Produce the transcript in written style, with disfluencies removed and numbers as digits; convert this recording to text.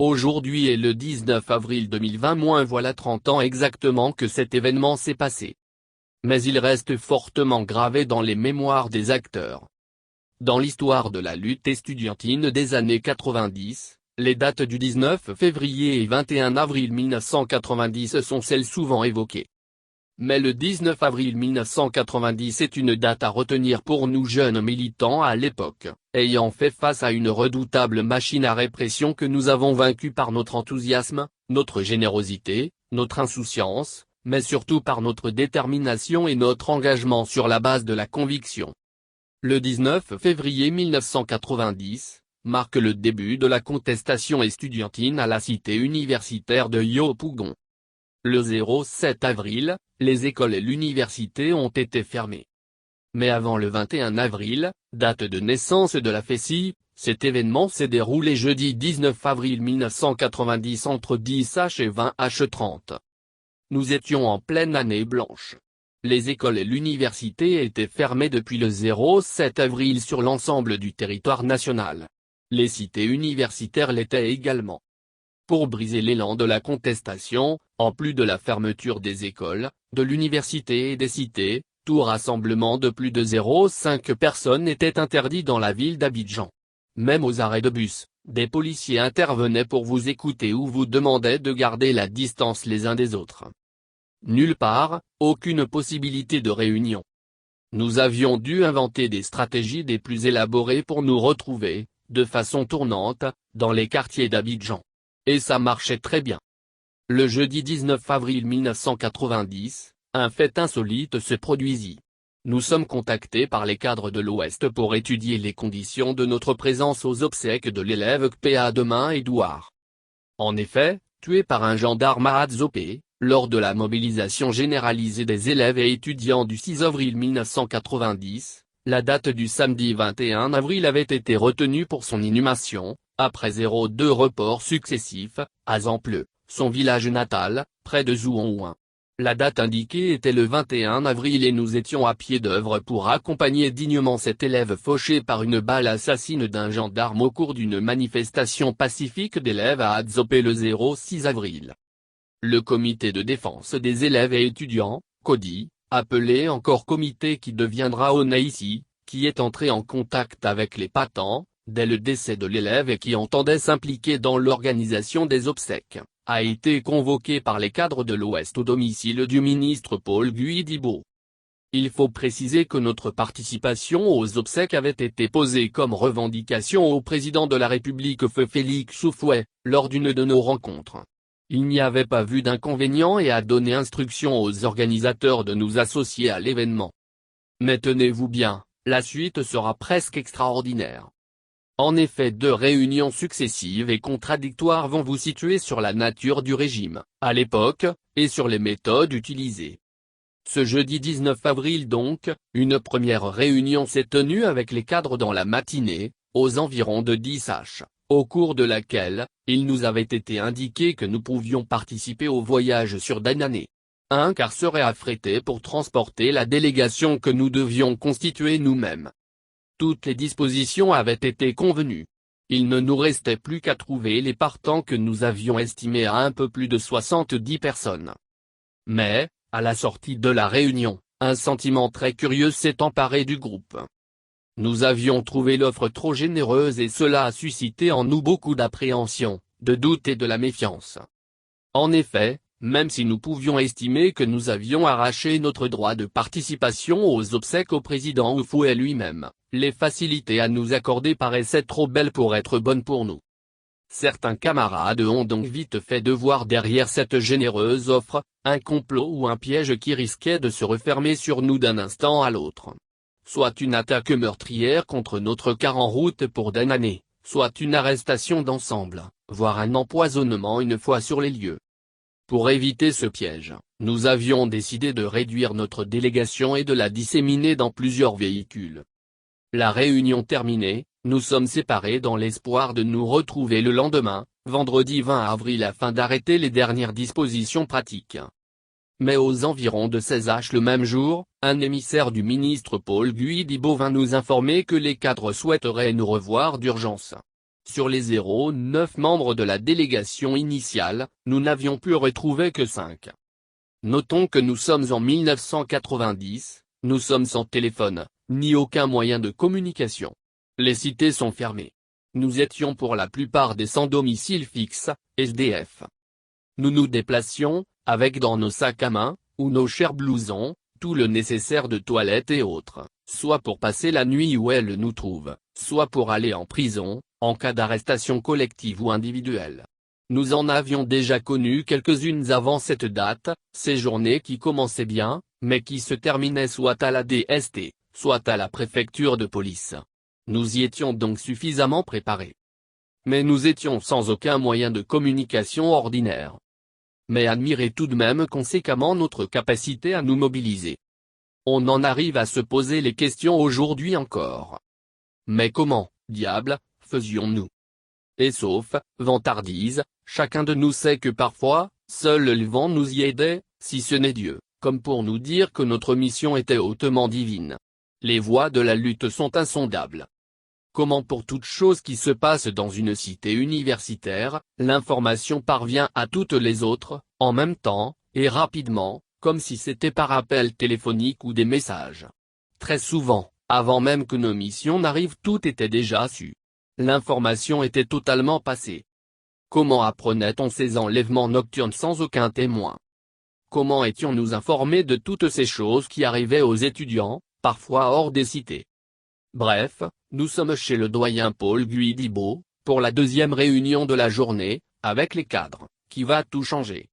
Aujourd'hui est le 19 avril 2020 voilà 30 ans exactement que cet événement s'est passé. Mais il reste fortement gravé dans les mémoires des acteurs. Dans l'histoire de la lutte estudiantine des années 90, les dates du 19 février et 21 avril 1990 sont celles souvent évoquées. Mais le 19 avril 1990 est une date à retenir pour nous jeunes militants à l'époque, ayant fait face à une redoutable machine à répression que nous avons vaincue par notre enthousiasme, notre générosité, notre insouciance, mais surtout par notre détermination et notre engagement sur la base de la conviction. Le 19 février 1990 marque le début de la contestation estudiantine à la cité universitaire de Yopougon. Le 07 avril, les écoles et l'université ont été fermées. Mais avant le 21 avril, date de naissance de la FESI, cet événement s'est déroulé jeudi 19 avril 1990 entre 10h et 20h30. Nous étions en pleine année blanche. Les écoles et l'université étaient fermées depuis le 07 avril sur l'ensemble du territoire national. Les cités universitaires l'étaient également. Pour briser l'élan de la contestation, en plus de la fermeture des écoles, de l'université et des cités, tout rassemblement de plus de 0,5 personnes était interdit dans la ville d'Abidjan. Même aux arrêts de bus, des policiers intervenaient pour vous écouter ou vous demandaient de garder la distance les uns des autres. Nulle part, aucune possibilité de réunion. Nous avions dû inventer des stratégies des plus élaborées pour nous retrouver, de façon tournante, dans les quartiers d'Abidjan. Et ça marchait très bien. Le jeudi 19 avril 1990, un fait insolite se produisit. Nous sommes contactés par les cadres de l'Ouest pour étudier les conditions de notre présence aux obsèques de l'élève Kpea Demain Edouard. En effet, tué par un gendarme à Adzopé, lors de la mobilisation généralisée des élèves et étudiants du 6 avril 1990, la date du samedi 21 avril avait été retenue pour son inhumation, après 02 reports successifs, à Zampleu, son village natal, près de Zouanouin. La date indiquée était le 21 avril et nous étions à pied d'œuvre pour accompagner dignement cet élève fauché par une balle assassine d'un gendarme au cours d'une manifestation pacifique d'élèves à Adzopé le 06 avril. Le comité de défense des élèves et étudiants, CODI, appelé encore comité qui deviendra ONAICI, qui est entré en contact avec les patents, dès le décès de l'élève et qui entendait s'impliquer dans l'organisation des obsèques, a été convoqué par les cadres de l'Ouest au domicile du ministre Paul Guidibo. Il faut préciser que notre participation aux obsèques avait été posée comme revendication au président de la République feu Félix Houphouët, lors d'une de nos rencontres. Il n'y avait pas vu d'inconvénient et a donné instruction aux organisateurs de nous associer à l'événement. Mais tenez-vous bien, la suite sera presque extraordinaire. En effet, deux réunions successives et contradictoires vont vous situer sur la nature du régime, à l'époque, et sur les méthodes utilisées. Ce jeudi 19 avril donc, une première réunion s'est tenue avec les cadres dans la matinée, aux environs de 10h, au cours de laquelle, il nous avait été indiqué que nous pouvions participer au voyage sur Danané. Un car serait affrété pour transporter la délégation que nous devions constituer nous-mêmes. Toutes les dispositions avaient été convenues. Il ne nous restait plus qu'à trouver les partants que nous avions estimés à un peu plus de 70 personnes. Mais, à la sortie de la réunion, un sentiment très curieux s'est emparé du groupe. Nous avions trouvé l'offre trop généreuse et cela a suscité en nous beaucoup d'appréhension, de doute et de la méfiance. En effet, même si nous pouvions estimer que nous avions arraché notre droit de participation aux obsèques au président Houphouët lui-même, les facilités à nous accorder paraissaient trop belles pour être bonnes pour nous. Certains camarades ont donc vite fait de voir derrière cette généreuse offre, un complot ou un piège qui risquait de se refermer sur nous d'un instant à l'autre. Soit une attaque meurtrière contre notre car en route pour Danané, soit une arrestation d'ensemble, voire un empoisonnement une fois sur les lieux. Pour éviter ce piège, nous avions décidé de réduire notre délégation et de la disséminer dans plusieurs véhicules. La réunion terminée, nous sommes séparés dans l'espoir de nous retrouver le lendemain, vendredi 20 avril afin d'arrêter les dernières dispositions pratiques. Mais aux environs de 16h le même jour, un émissaire du ministre Paul Guidibo vint nous informer que les cadres souhaiteraient nous revoir d'urgence. Sur les 09 membres de la délégation initiale, nous n'avions pu retrouver que 5. Notons que nous sommes en 1990, nous sommes sans téléphone, ni aucun moyen de communication. Les cités sont fermées. Nous étions pour la plupart des sans domicile fixe, SDF. Nous nous déplacions, avec dans nos sacs à main, ou nos chers blousons, tout le nécessaire de toilette et autres, soit pour passer la nuit où elle nous trouve, soit pour aller en prison, en cas d'arrestation collective ou individuelle. Nous en avions déjà connu quelques-unes avant cette date, ces journées qui commençaient bien, mais qui se terminaient soit à la DST, soit à la préfecture de police. Nous y étions donc suffisamment préparés. Mais nous étions sans aucun moyen de communication ordinaire. Mais admirez tout de même conséquemment notre capacité à nous mobiliser. On en arrive à se poser les questions aujourd'hui encore. Mais comment, diable, faisions-nous? Et sauf vantardise, chacun de nous sait que parfois, seul le vent nous y aidait, si ce n'est Dieu, comme pour nous dire que notre mission était hautement divine. Les voies de la lutte sont insondables. Comment pour toute chose qui se passe dans une cité universitaire, l'information parvient à toutes les autres, en même temps, et rapidement, comme si c'était par appel téléphonique ou des messages. Très souvent, avant même que nos missions n'arrivent, tout était déjà su. L'information était totalement passée. Comment apprenait-on ces enlèvements nocturnes sans aucun témoin? Comment étions-nous informés de toutes ces choses qui arrivaient aux étudiants, parfois hors des cités? Bref, nous sommes chez le doyen Paul Guidibo, pour la deuxième réunion de la journée, avec les cadres, qui va tout changer.